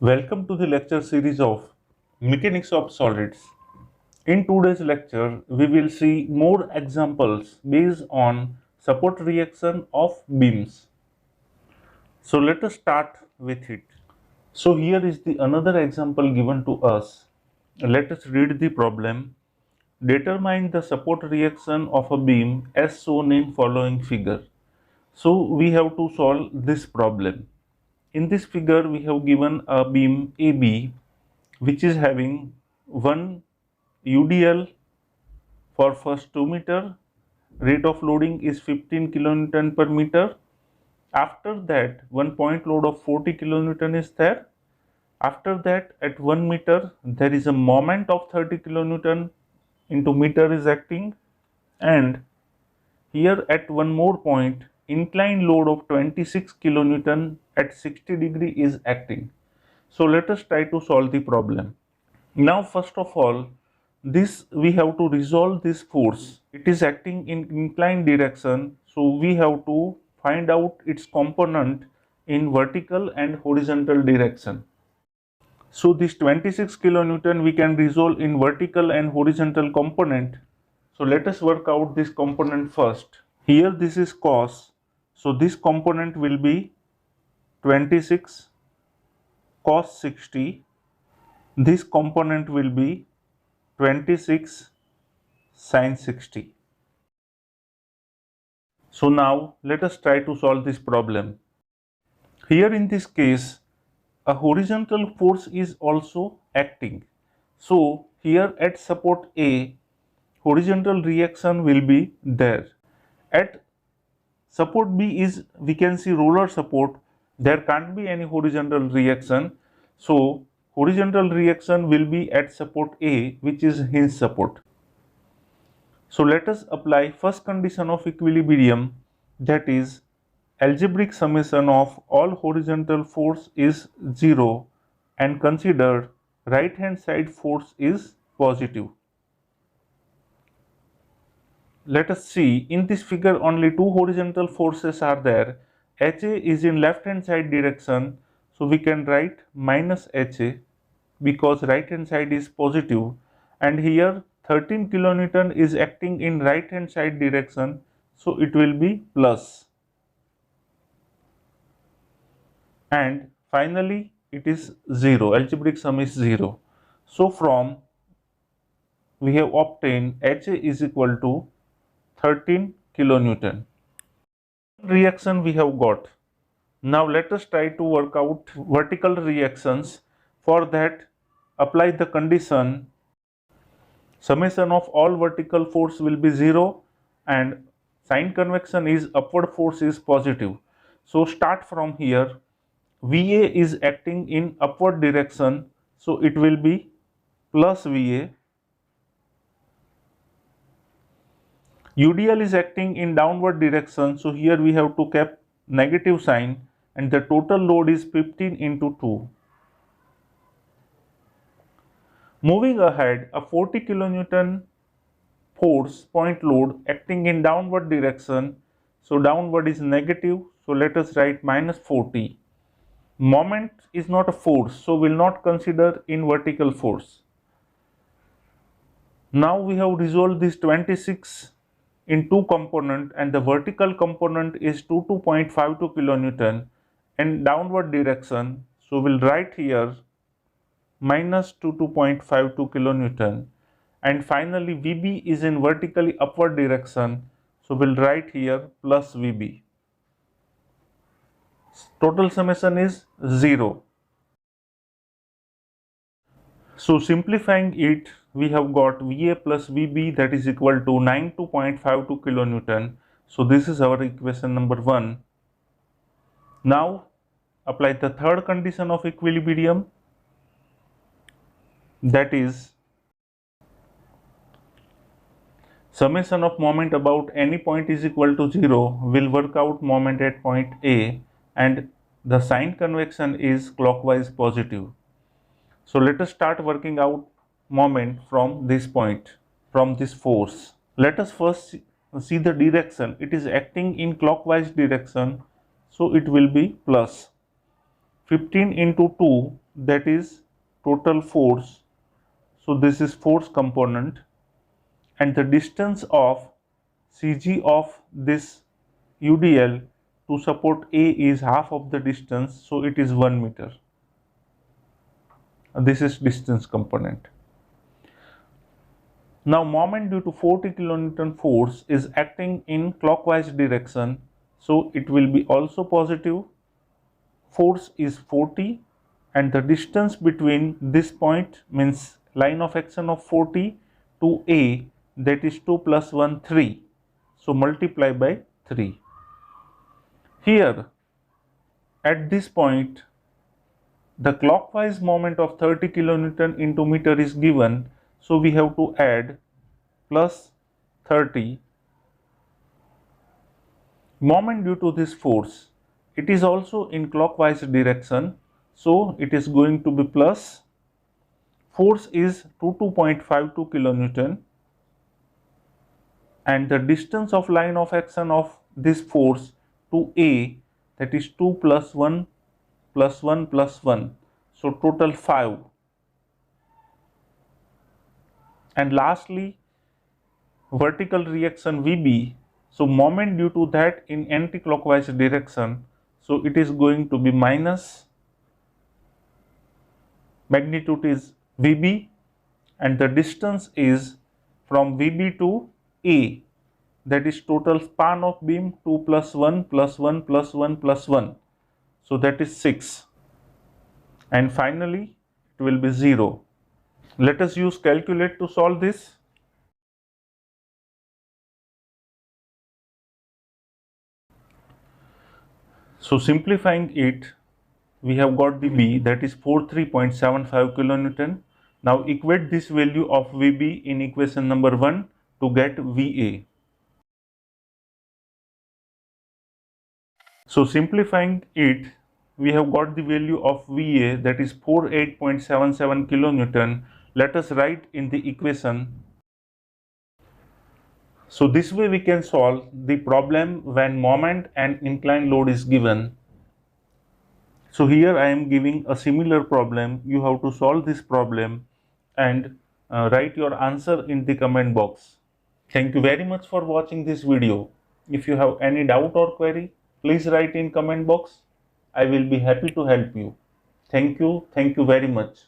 Welcome to the lecture series of Mechanics of Solids. In today's lecture, we will see more examples based on support reaction of beams. So let us start with it. So here is the another example given to us. Let us read the problem. Determine the support reaction of a beam as shown in following figure. So we have to solve this problem. In this figure, we have given a beam AB which is having one UDL for first 2 meter, rate of loading is 15 kilonewton per meter. After that, one point load of 40 kilonewton is there. After that, at 1 meter, there is a moment of 30 kilonewton into meter is acting, and here at one more point, inclined load of 26 kilonewton at 60 degree is acting. So let us try to solve the problem. Now first of all, this we have to resolve this force. It is acting in inclined direction, so we have to find out its component in vertical and horizontal direction. So this 26 kilonewton we can resolve in vertical and horizontal component. So let us work out this component first. Here this is cos, so this component will be 26 cos 60. This component will be 26 sin 60. So now let us try to solve this problem. Here in this case, a horizontal force is also acting. So here at support A, horizontal reaction will be there. At support B is, we can see roller support, there can't be any horizontal reaction. So horizontal reaction will be at support A, which is hinge support. So let us apply first condition of equilibrium, that is algebraic summation of all horizontal force is 0 and consider right hand side force is positive. Let us see, in this figure only two horizontal forces are there. HA is in left hand side direction, so we can write minus HA because right hand side is positive, and here 13 kilonewton is acting in right hand side direction, so it will be plus, and finally it is 0, algebraic sum is 0. So from we have obtained HA is equal to 13 kilonewton. Reaction we have got. Now let us try to work out vertical reactions. For that, apply the condition summation of all vertical force will be 0 and sign convection is upward force is positive. So start from here. VA is acting in upward direction, so it will be plus VA. UDL is acting in downward direction, so here we have to keep negative sign, and the total load is 15 into 2. Moving ahead, a 40 kilonewton force point load acting in downward direction, so downward is negative, so let us write minus 40. Moment is not a force, so will not consider in vertical force. Now we have resolved this 26 in two component, and the vertical component is 22.52 kilonewton in downward direction, so we'll write here minus 22.52 kilonewton, and finally VB is in vertically upward direction, so we'll write here plus VB. Total summation is 0. So simplifying it, we have got VA plus VB, that is equal to 92.52 kilonewton. So this is our equation number 1. Now apply the third condition of equilibrium, that is summation of moment about any point is equal to 0 will work out moment at point A, and the sign convection is clockwise positive. So let us start working out moment from this point, from this force. Let us first see the direction. It is acting in clockwise direction, so it will be plus 15 into 2, that is total force. So this is force component, and the distance of CG of this UDL to support A is half of the distance, so it is 1 meter. This is distance component. Now moment due to 40 kilonewton force is acting in clockwise direction, so it will be also positive. Force is 40 and the distance between this point means line of action of 40 to A, that is 2 plus 1 3. So multiply by 3. Here at this point the clockwise moment of 30 kilonewton into meter is given, so we have to add plus 30. Moment due to this force, it is also in clockwise direction, so it is going to be plus. Force is 22.52 kilonewton and the distance of line of action of this force to A, that is 2 plus 1 plus 1 plus 1, so total 5. And lastly, vertical reaction VB, so moment due to that in anti-clockwise direction, so it is going to be minus, magnitude is VB and the distance is from VB to A, that is total span of beam 2 plus 1 plus 1 plus 1 plus 1, so that is 6, and finally it will be 0. Let us use calculate to solve this. So simplifying it, we have got the B, that is 43.75 kilonewton. Now equate this value of VB in equation number 1 to get VA. So simplifying it, we have got the value of VA, that is 48.77 kilonewton. Let us write in the equation. So this way we can solve the problem when moment and inclined load is given. So here I am giving a similar problem. You have to solve this problem and write your answer in the comment box. Thank you very much for watching this video. If you have any doubt or query, please write in comment box. I will be happy to help you. Thank you very much.